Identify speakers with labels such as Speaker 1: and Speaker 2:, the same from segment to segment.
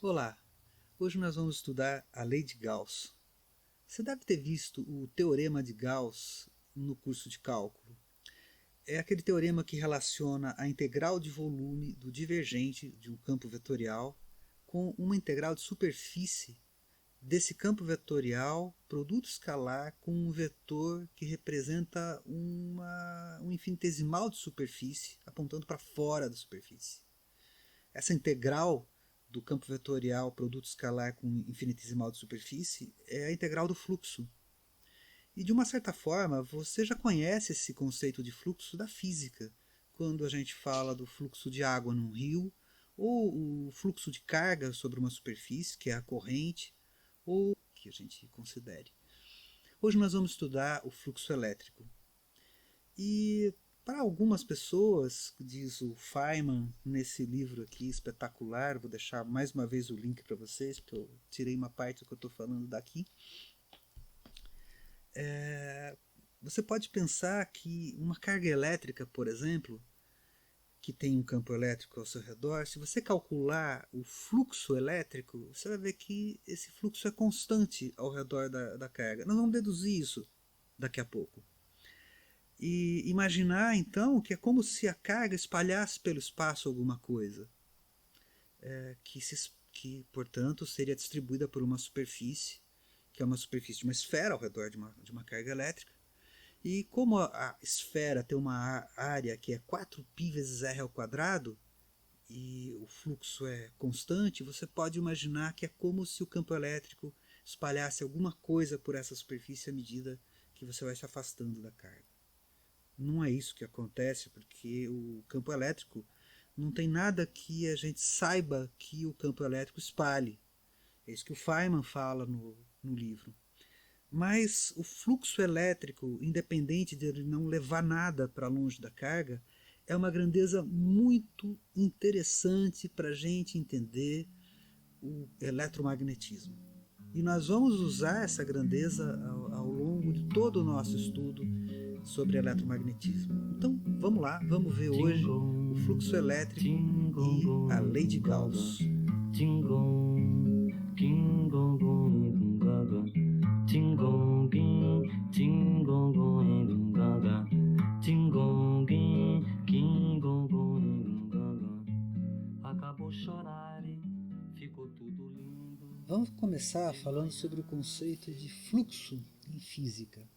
Speaker 1: Olá, hoje nós vamos estudar a lei de Gauss. Você deve ter visto o teorema de Gauss no curso de cálculo. É aquele teorema que relaciona a integral de volume do divergente de um campo vetorial com uma integral de superfície desse campo vetorial, produto escalar, com um vetor que representa um infinitesimal de superfície apontando para fora da superfície. Essa integral do campo vetorial produto escalar com infinitesimal de superfície é a integral do fluxo. E de uma certa forma, você já conhece esse conceito de fluxo da física, quando a gente fala do fluxo de água num rio, ou o fluxo de carga sobre uma superfície, que é a corrente, ou que a gente considere. Hoje nós vamos estudar o fluxo elétrico. E para algumas pessoas, diz o Feynman nesse livro aqui espetacular, vou deixar mais uma vez o link para vocês, porque eu tirei uma parte do que eu estou falando daqui. Você pode pensar que uma carga elétrica, por exemplo, que tem um campo elétrico ao seu redor, se você calcular o fluxo elétrico, você vai ver que esse fluxo é constante ao redor da carga. Nós vamos deduzir isso daqui a pouco. E imaginar então que é como se a carga espalhasse pelo espaço alguma coisa, que portanto seria distribuída por uma superfície, que é uma superfície de uma esfera ao redor de uma carga elétrica. E como a esfera tem uma área que é 4π vezes r ao quadrado, e o fluxo é constante, você pode imaginar que é como se o campo elétrico espalhasse alguma coisa por essa superfície à medida que você vai se afastando da carga. Não é isso que acontece, porque o campo elétrico não tem nada que a gente saiba que o campo elétrico espalhe. É isso que o Feynman fala no livro. Mas o fluxo elétrico, independente de ele não levar nada para longe da carga, é uma grandeza muito interessante para a gente entender o eletromagnetismo. E nós vamos usar essa grandeza ao longo de todo o nosso estudo sobre eletromagnetismo. Então vamos lá, vamos ver hoje o fluxo elétrico e a lei de Gauss. Vamos começar falando sobre o conceito de fluxo em física.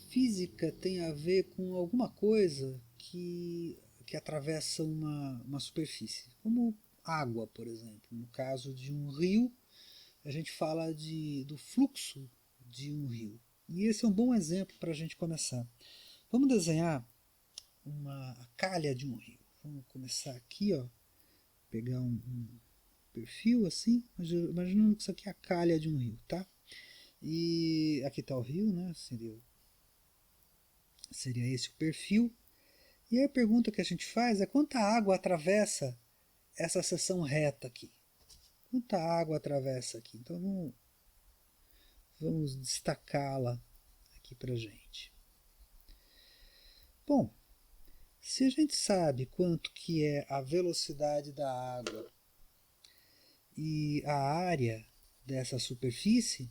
Speaker 1: Física tem a ver com alguma coisa que atravessa uma superfície, como água, por exemplo. No caso de um rio, a gente fala do fluxo de um rio. E esse é um bom exemplo para a gente começar. Vamos desenhar a calha de um rio. Vamos começar aqui, ó, pegar um perfil assim, imaginando que isso aqui é a calha de um rio, tá? E aqui está o rio, né? Seria esse o perfil. E aí a pergunta que a gente faz é quanta água atravessa essa seção reta aqui? Quanta água atravessa aqui? Então vamos destacá-la aqui para a gente. Bom, se a gente sabe quanto que é a velocidade da água e a área dessa superfície,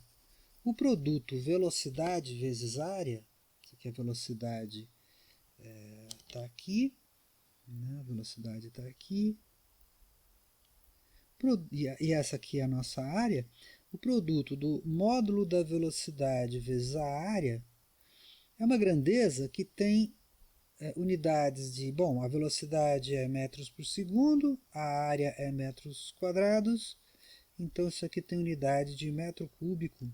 Speaker 1: o produto velocidade vezes área, isso aqui é a velocidade está aqui, né? A velocidade está aqui, e essa aqui é a nossa área, o produto do módulo da velocidade vezes a área é uma grandeza que tem unidades de, bom, a velocidade é metros por segundo, a área é metros quadrados, então isso aqui tem unidade de metro cúbico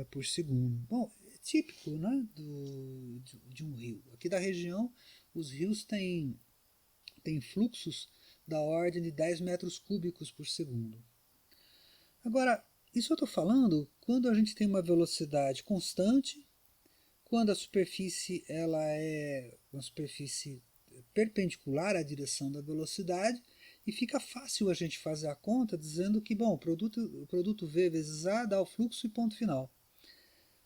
Speaker 1: por segundo. Bom, é típico, né, de um rio. Aqui da região, os rios têm fluxos da ordem de 10 metros cúbicos por segundo. Agora, isso eu estou falando quando a gente tem uma velocidade constante, quando a superfície ela é uma superfície perpendicular à direção da velocidade, e fica fácil a gente fazer a conta dizendo que, bom, o produto V vezes A dá o fluxo e ponto final.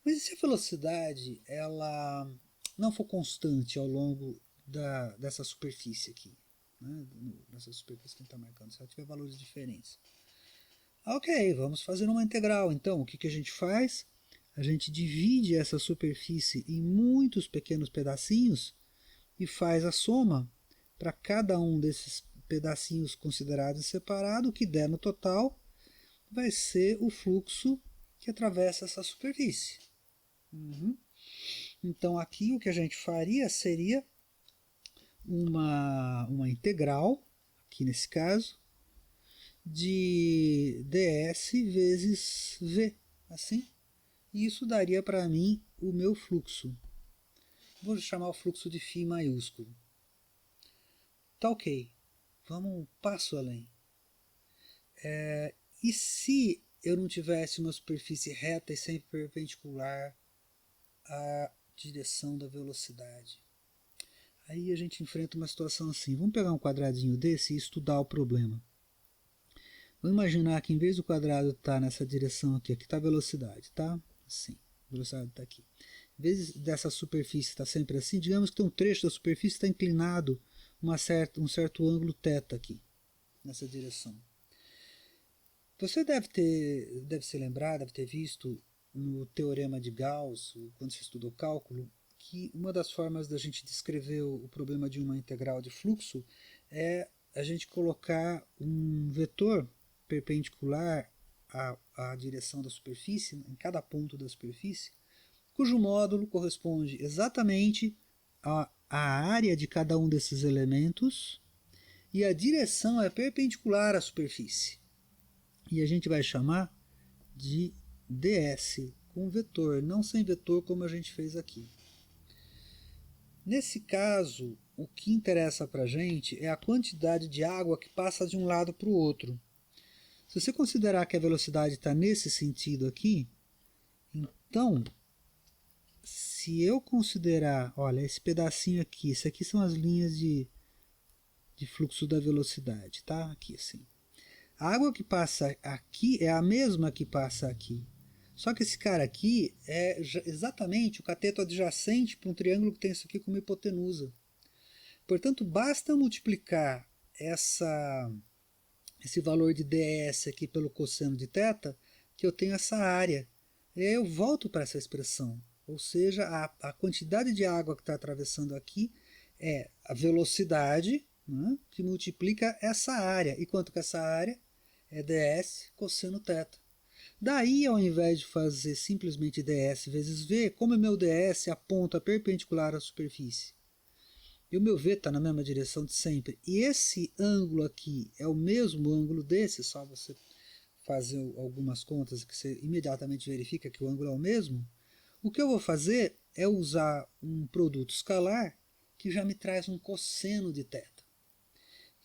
Speaker 1: Mas e se a velocidade ela não for constante ao longo dessa superfície aqui? né, nessa superfície que a gente está marcando, se ela tiver valores diferentes. Ok, vamos fazer uma integral. Então, o que a gente faz? A gente divide essa superfície em muitos pequenos pedacinhos e faz a soma para cada um desses pedacinhos considerados separados. O que der no total vai ser o fluxo que atravessa essa superfície. Então, aqui o que a gente faria seria uma integral, aqui nesse caso, de ds vezes v, assim. E isso daria para mim o meu fluxo. Vou chamar o fluxo de φ maiúsculo. Tá ok. Vamos um passo além. E se eu não tivesse uma superfície reta e sempre perpendicular à direção da velocidade? Aí a gente enfrenta uma situação assim. Vamos pegar um quadradinho desse e estudar o problema. Vamos imaginar que em vez do quadrado estar nessa direção aqui está a velocidade, tá? Assim, a velocidade está aqui. Em vez dessa superfície estar sempre assim, digamos que tem um trecho da superfície que está inclinado um certo ângulo θ aqui, nessa direção. Você deve se lembrar, deve ter visto no teorema de Gauss, quando você estudou cálculo, que uma das formas da gente descrever o problema de uma integral de fluxo é a gente colocar um vetor perpendicular à direção da superfície, em cada ponto da superfície, cujo módulo corresponde exatamente à área de cada um desses elementos e a direção é perpendicular à superfície. E a gente vai chamar de ds, com vetor, não sem vetor como a gente fez aqui. Nesse caso, o que interessa para a gente é a quantidade de água que passa de um lado para o outro. Se você considerar que a velocidade está nesse sentido aqui, então, se eu considerar, olha, esse pedacinho aqui, isso aqui são as linhas de fluxo da velocidade, tá? Aqui assim. A água que passa aqui é a mesma que passa aqui. Só que esse cara aqui é exatamente o cateto adjacente para um triângulo que tem isso aqui como hipotenusa. Portanto, basta multiplicar esse valor de ds aqui pelo cosseno de θ, que eu tenho essa área. E aí eu volto para essa expressão. Ou seja, a quantidade de água que está atravessando aqui é a velocidade, né, que multiplica essa área. E quanto que é essa área? É ds cosseno θ. Daí, ao invés de fazer simplesmente ds vezes v, como o meu ds aponta perpendicular à superfície, e o meu v está na mesma direção de sempre, e esse ângulo aqui é o mesmo ângulo desse, só você fazer algumas contas que você imediatamente verifica que o ângulo é o mesmo, o que eu vou fazer é usar um produto escalar que já me traz um cosseno de θ.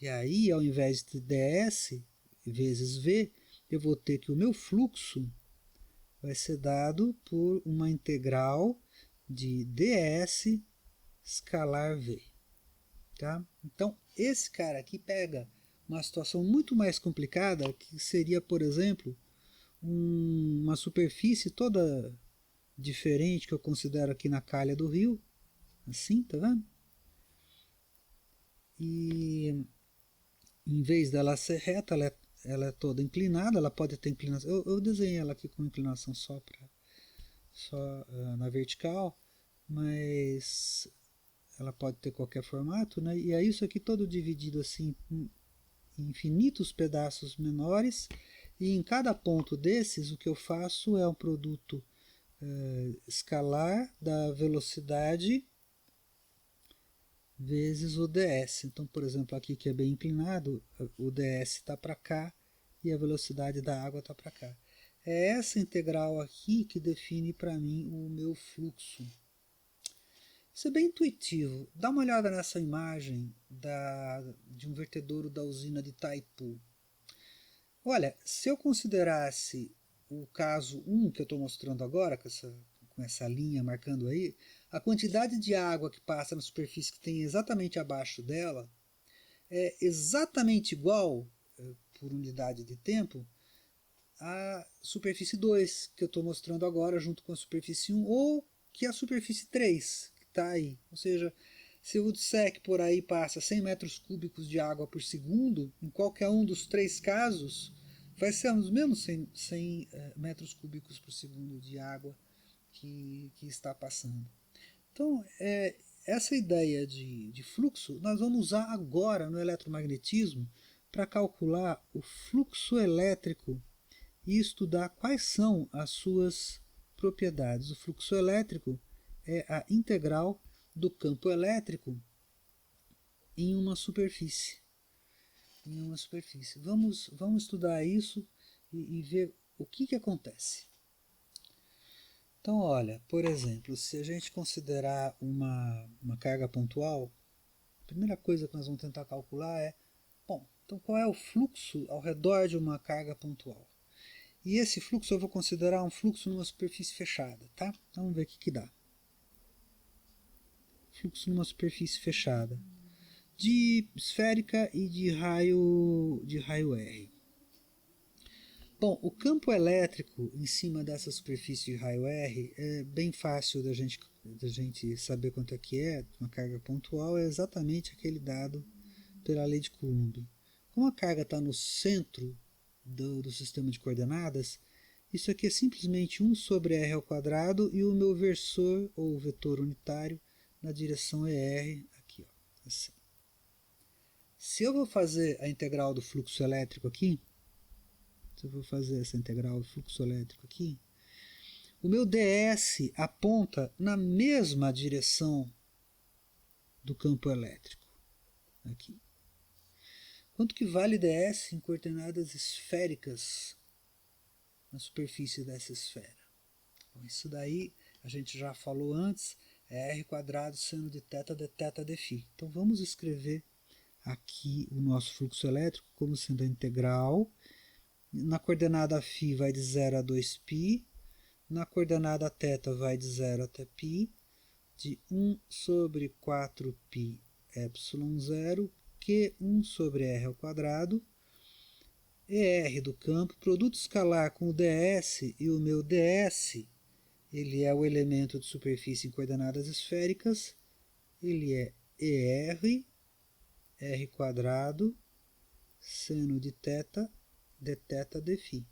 Speaker 1: E aí, ao invés de ds vezes v, eu vou ter que o meu fluxo vai ser dado por uma integral de ds escalar v. Tá? Então, esse cara aqui pega uma situação muito mais complicada, que seria, por exemplo, uma superfície toda diferente que eu considero aqui na calha do rio, assim, tá vendo? E em vez dela ser reta, ela é toda inclinada, ela pode ter inclinação. Eu desenhei ela aqui com inclinação só na vertical, mas ela pode ter qualquer formato, né? E é isso aqui todo dividido assim em infinitos pedaços menores, e em cada ponto desses o que eu faço é um produto escalar da velocidade vezes o ds. Então, por exemplo, aqui que é bem inclinado, o ds está para cá e a velocidade da água está para cá. É essa integral aqui que define para mim o meu fluxo. Isso é bem intuitivo. Dá uma olhada nessa imagem de um vertedouro da usina de Itaipu. Olha, se eu considerasse o caso 1 que eu estou mostrando agora, com essa linha marcando aí, a quantidade de água que passa na superfície que tem exatamente abaixo dela é exatamente igual, por unidade de tempo, à superfície 2 que eu estou mostrando agora junto com a superfície 1, ou que a superfície 3 que está aí. Ou seja, Se eu disser que por aí passa 100 metros cúbicos de água por segundo, em qualquer um dos três casos, vai ser uns menos 100 metros cúbicos por segundo de água que está passando. Então, essa ideia de fluxo nós vamos usar agora no eletromagnetismo para calcular o fluxo elétrico e estudar quais são as suas propriedades. O fluxo elétrico é a integral do campo elétrico em uma superfície. Vamos estudar isso e ver o que acontece. Então, olha, por exemplo, se a gente considerar uma carga pontual, a primeira coisa que nós vamos tentar calcular é, bom, então qual é o fluxo ao redor de uma carga pontual? E esse fluxo eu vou considerar um fluxo numa superfície fechada, tá? Então, vamos ver o que dá. Fluxo numa superfície fechada, de esférica e de raio R. Bom, o campo elétrico em cima dessa superfície de raio R é bem fácil da gente saber quanto é que é. Uma carga pontual é exatamente aquele dado pela lei de Coulomb. Como a carga está no centro do sistema de coordenadas, isso aqui é simplesmente 1 sobre r ao quadrado e o meu versor ou vetor unitário na direção ER, aqui, ó, assim. Se eu vou fazer a integral do fluxo elétrico aqui, o meu ds aponta na mesma direção do campo elétrico. Aqui. Quanto que vale ds em coordenadas esféricas na superfície dessa esfera? Bom, isso daí a gente já falou antes, é r quadrado seno de θ d θ dφ. Então vamos escrever aqui o nosso fluxo elétrico como sendo a integral. Na coordenada φ vai de 0 a 2π, na coordenada θ vai de 0 até π, de 1 sobre 4π epsilon 0, Q1 sobre r ao quadrado, ER do campo, produto escalar com o ds, e o meu ds, ele é o elemento de superfície em coordenadas esféricas, ele é ER, r quadrado, seno de θ, dθ dφ.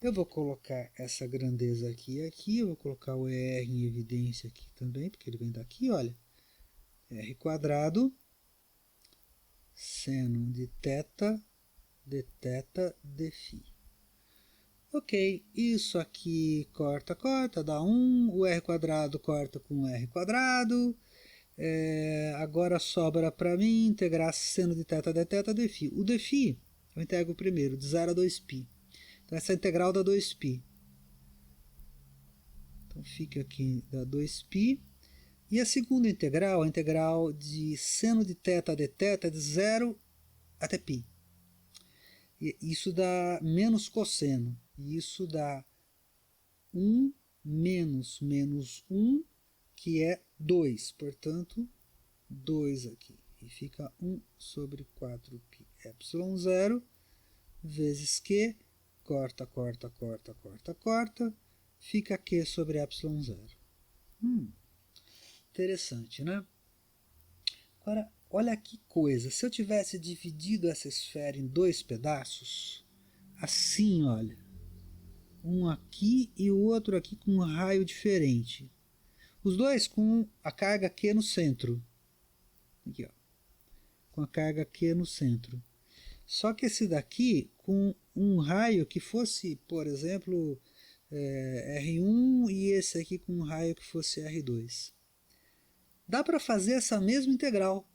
Speaker 1: Eu vou colocar essa grandeza aqui, eu vou colocar o ER em evidência aqui também, porque ele vem daqui, olha. R quadrado, seno de θ, dθ dφ. Ok, isso aqui corta, dá 1, o r quadrado corta com o r quadrado, agora sobra para mim integrar seno de θ dθ dφ. O dφ eu integro primeiro, de 0 a 2π. Então essa integral dá 2π. Então fica aqui, dá 2π. E a segunda integral, a integral de seno de θ dθ, de 0 até π. E isso dá menos cosseno. E isso dá 1 menos 1, que é 2. Portanto, 2 aqui. E fica 1 sobre 4π epsilon 0 vezes Q, corta, fica Q sobre epsilon 0. Interessante, né? Agora, olha que coisa. Se eu tivesse dividido essa esfera em dois pedaços, assim, olha, um aqui e o outro aqui com um raio diferente. Os dois com a carga Q no centro. Aqui, ó. Com a carga Q no centro. Só que esse daqui com um raio que fosse, por exemplo, R1 e esse aqui com um raio que fosse R2. Dá para fazer essa mesma integral.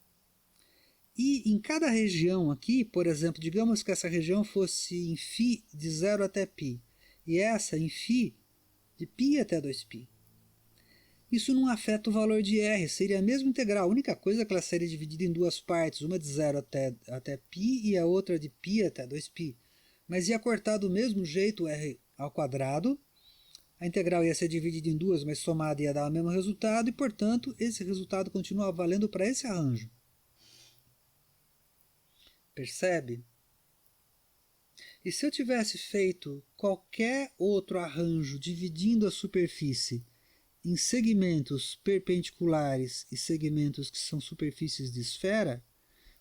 Speaker 1: E em cada região aqui, por exemplo, digamos que essa região fosse em φ de 0 até π, e essa em φ de π até 2π. Isso não afeta o valor de R, seria a mesma integral. A única coisa é que ela seria dividida em duas partes, uma de 0 até π e a outra de π até 2π. Mas ia cortar do mesmo jeito R ao quadrado, a integral ia ser dividida em duas, mas somada ia dar o mesmo resultado, e portanto esse resultado continua valendo para esse arranjo. Percebe? E se eu tivesse feito qualquer outro arranjo dividindo a superfície em segmentos perpendiculares e segmentos que são superfícies de esfera,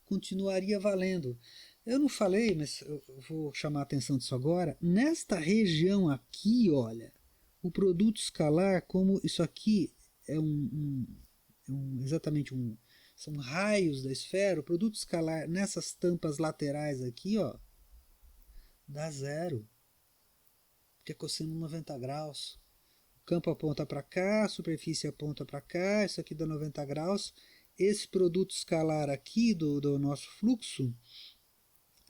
Speaker 1: continuaria valendo. Eu não falei, mas eu vou chamar a atenção disso agora. Nesta região aqui, olha, o produto escalar, como isso aqui é exatamente são raios da esfera, o produto escalar nessas tampas laterais aqui, ó, dá zero, porque é cosseno 90 graus. O campo aponta para cá, a superfície aponta para cá, isso aqui dá 90 graus. Esse produto escalar aqui do nosso fluxo,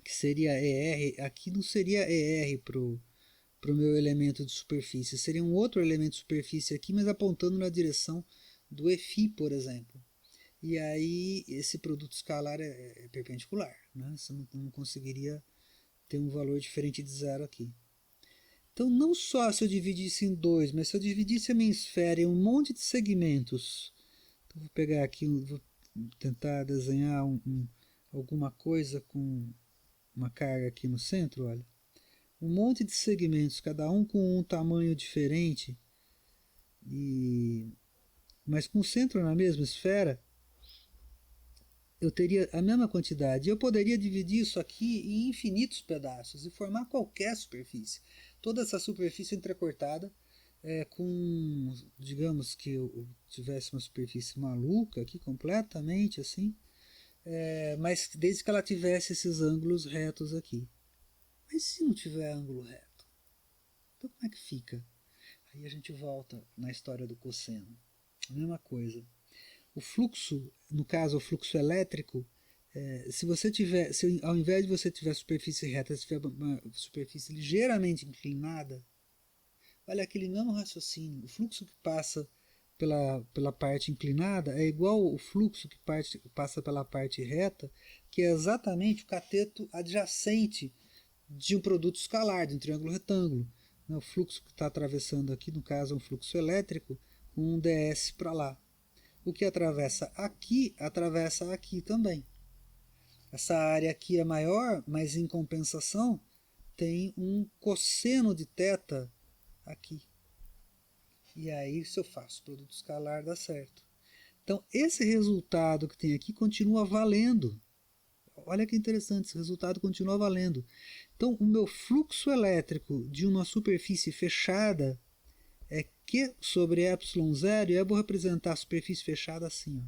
Speaker 1: que seria ER, aqui não seria ER para o meu elemento de superfície, seria um outro elemento de superfície aqui, mas apontando na direção do Eφ, por exemplo. E aí esse produto escalar é perpendicular, né? Você não conseguiria ter um valor diferente de zero aqui. Então não só se eu dividisse em dois, mas se eu dividisse a minha esfera em um monte de segmentos. Então vou pegar aqui, vou tentar desenhar alguma coisa com uma carga aqui no centro, olha. Um monte de segmentos, cada um com um tamanho diferente, mas com o centro na mesma esfera, eu teria a mesma quantidade. Eu poderia dividir isso aqui em infinitos pedaços e formar qualquer superfície. Toda essa superfície entrecortada, com, digamos que eu tivesse uma superfície maluca aqui, completamente assim, mas desde que ela tivesse esses ângulos retos aqui. Mas se não tiver ângulo reto, então como é que fica? Aí a gente volta na história do cosseno. A mesma coisa. O fluxo, no caso o fluxo elétrico, se ao invés de você tiver superfície reta, se tiver uma superfície ligeiramente inclinada, olha aquele mesmo raciocínio. O fluxo que passa pela parte inclinada é igual o fluxo que passa pela parte reta, que é exatamente o cateto adjacente de um produto escalar, de um triângulo retângulo. O fluxo que está atravessando aqui, no caso, é um fluxo elétrico, com um ds para lá. O que atravessa aqui também. Essa área aqui é maior, mas em compensação tem um cosseno de θ aqui. E aí, se eu faço produto escalar, dá certo. Então, esse resultado que tem aqui continua valendo. Olha que interessante, esse resultado continua valendo. Então, o meu fluxo elétrico de uma superfície fechada é Q sobre ε0, e eu vou representar a superfície fechada assim, ó.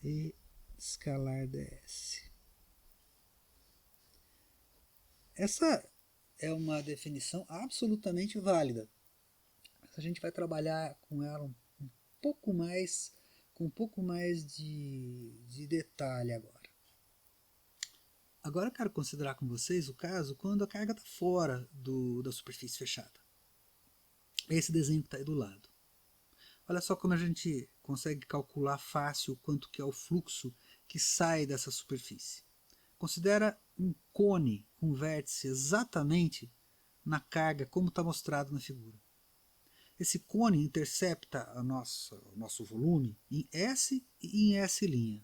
Speaker 1: E escalar ds. Essa é uma definição absolutamente válida. A gente vai trabalhar com ela um pouco mais, com um pouco mais de detalhe agora. Agora eu quero considerar com vocês o caso quando a carga está fora da superfície fechada. Esse desenho que está aí do lado. Olha só como a gente consegue calcular fácil quanto que é o fluxo que sai dessa superfície. Considera um cone com vértice exatamente na carga como está mostrado na figura. Esse cone intercepta o nosso volume em S e em S'.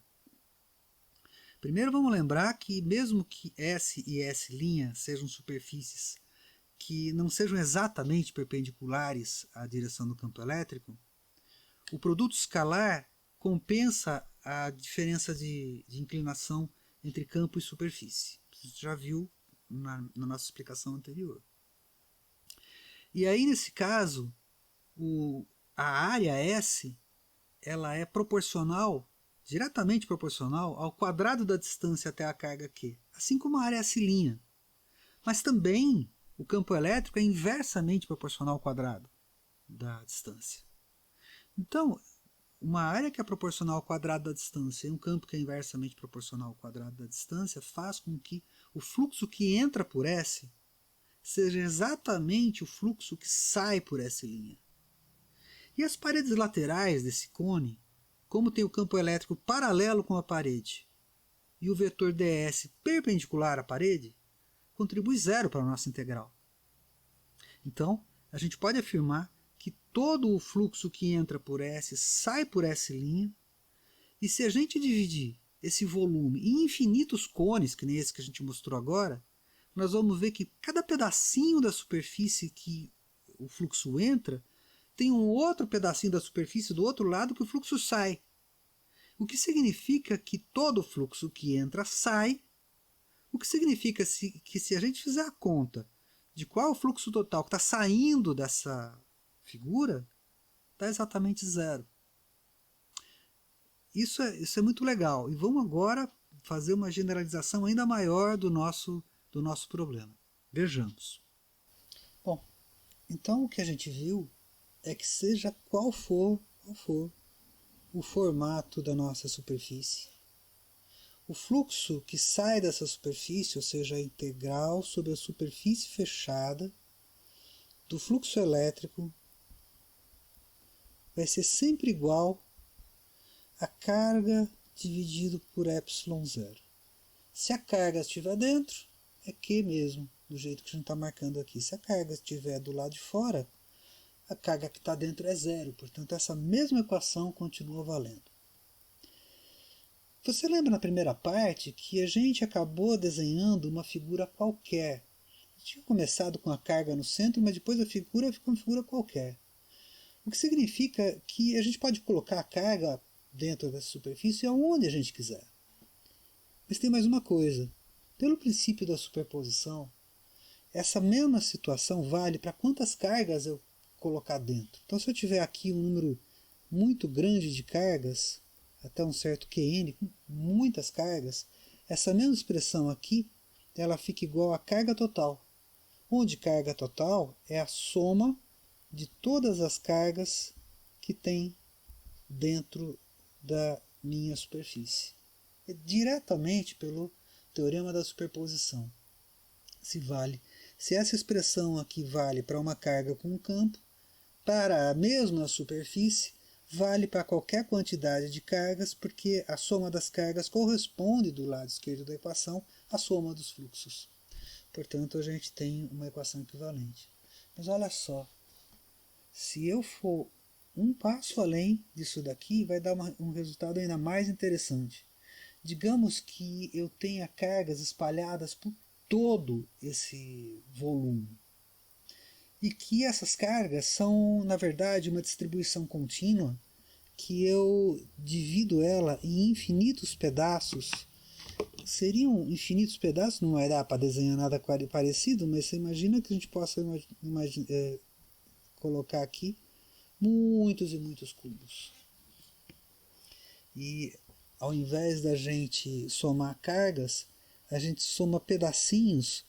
Speaker 1: Primeiro vamos lembrar que mesmo que S e S' sejam superfícies que não sejam exatamente perpendiculares à direção do campo elétrico, o produto escalar compensa a diferença de inclinação entre campo e superfície. Você já viu na nossa explicação anterior. E aí, nesse caso, a área S ela é proporcional, diretamente proporcional ao quadrado da distância até a carga Q, assim como a área S'. Mas também o campo elétrico é inversamente proporcional ao quadrado da distância. Então, uma área que é proporcional ao quadrado da distância e um campo que é inversamente proporcional ao quadrado da distância faz com que o fluxo que entra por S seja exatamente o fluxo que sai por S'. E as paredes laterais desse cone, como tem o campo elétrico paralelo com a parede e o vetor ds perpendicular à parede, contribui zero para a nossa integral. Então, a gente pode afirmar que todo o fluxo que entra por S sai por S', e se a gente dividir esse volume em infinitos cones, que nem esse que a gente mostrou agora, nós vamos ver que cada pedacinho da superfície que o fluxo entra tem um outro pedacinho da superfície do outro lado que o fluxo sai. O que significa que todo fluxo que entra sai, o que significa que se a gente fizer a conta de qual é o fluxo total que está saindo dessa figura, está exatamente zero. Isso é muito legal. E vamos agora fazer uma generalização ainda maior do nosso problema. Vejamos. Bom, então o que a gente viu é que seja qual for o formato da nossa superfície, o fluxo que sai dessa superfície, ou seja, a integral sobre a superfície fechada do fluxo elétrico, vai ser sempre igual a carga dividido por ε0. Se a carga estiver dentro, é Q mesmo, do jeito que a gente está marcando aqui. Se a carga estiver do lado de fora, a carga que está dentro é zero. Portanto, essa mesma equação continua valendo. Você lembra na primeira parte que a gente acabou desenhando uma figura qualquer. A gente tinha começado com a carga no centro, mas depois a figura ficou uma figura qualquer. O que significa que a gente pode colocar a carga dentro dessa superfície aonde a gente quiser. Mas tem mais uma coisa. Pelo princípio da superposição, essa mesma situação vale para quantas cargas eu colocar dentro. Então, se eu tiver aqui um número muito grande de cargas, até um certo Qn, com muitas cargas, essa mesma expressão aqui, ela fica igual à carga total. Onde carga total é a soma de todas as cargas que tem dentro da minha superfície. É diretamente pelo teorema da superposição. Se essa expressão aqui vale para uma carga com um campo, para a mesma superfície, vale para qualquer quantidade de cargas, porque a soma das cargas corresponde, do lado esquerdo da equação, à soma dos fluxos. Portanto, a gente tem uma equação equivalente. Mas olha só, se eu for um passo além disso daqui, vai dar um resultado ainda mais interessante. Digamos que eu tenha cargas espalhadas por todo esse volume. E que essas cargas são, na verdade, uma distribuição contínua, que eu divido ela em infinitos pedaços. Seriam infinitos pedaços, não vai dar para desenhar nada parecido, mas você imagina que a gente possa colocar aqui muitos e muitos cubos. E ao invés da gente somar cargas, a gente soma pedacinhos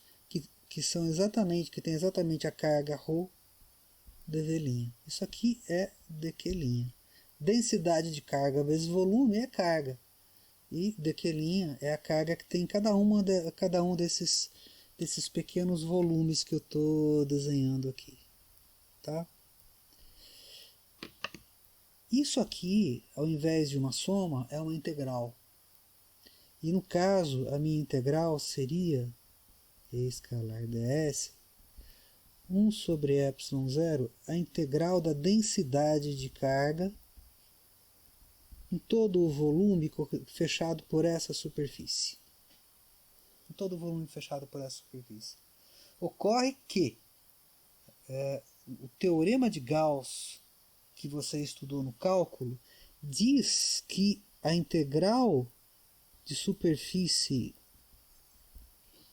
Speaker 1: que tem exatamente a carga ρ dV'. Isso aqui é dQ'. Densidade de carga vezes volume é carga. E dQ' é a carga que tem cada um desses pequenos volumes que eu estou desenhando aqui. Tá? Isso aqui, ao invés de uma soma, é uma integral. E no caso, a minha integral seria E escalar ds 1 sobre ε0, a integral da densidade de carga em todo o volume fechado por essa superfície. Em todo o volume fechado por essa superfície. Ocorre que o teorema de Gauss que você estudou no cálculo diz que a integral de superfície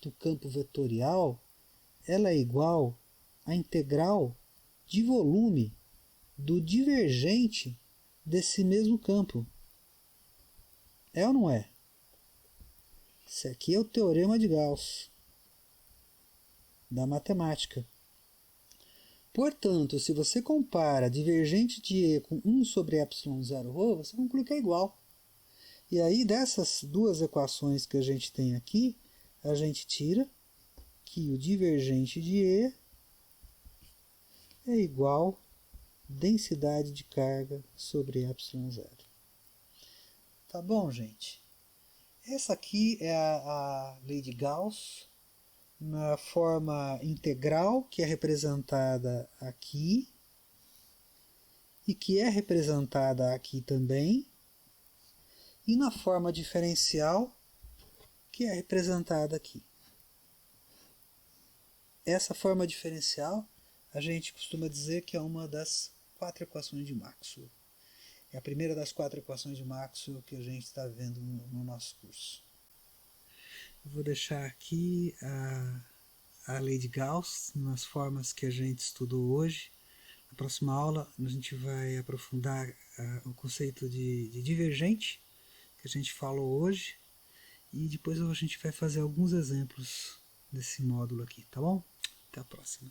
Speaker 1: do campo vetorial ela é igual à integral de volume do divergente desse mesmo campo. É ou não é? Esse aqui é o teorema de Gauss da matemática. Portanto, se você compara divergente de E com 1 sobre ε0ρ, você conclui que é igual. E aí, dessas duas equações que a gente tem aqui, a gente tira que o divergente de E é igual a densidade de carga sobre ε0. Tá bom, gente? Essa aqui é a lei de Gauss na forma integral, que é representada aqui, e que é representada aqui também, e na forma diferencial, que é representada aqui. Essa forma diferencial, a gente costuma dizer que é uma das 4 equações de Maxwell. É a primeira das 4 equações de Maxwell que a gente está vendo no nosso curso. Eu vou deixar aqui a lei de Gauss nas formas que a gente estudou hoje. Na próxima aula a gente vai aprofundar o conceito de divergente que a gente falou hoje e depois a gente vai fazer alguns exemplos desse módulo aqui, tá bom? Até a próxima.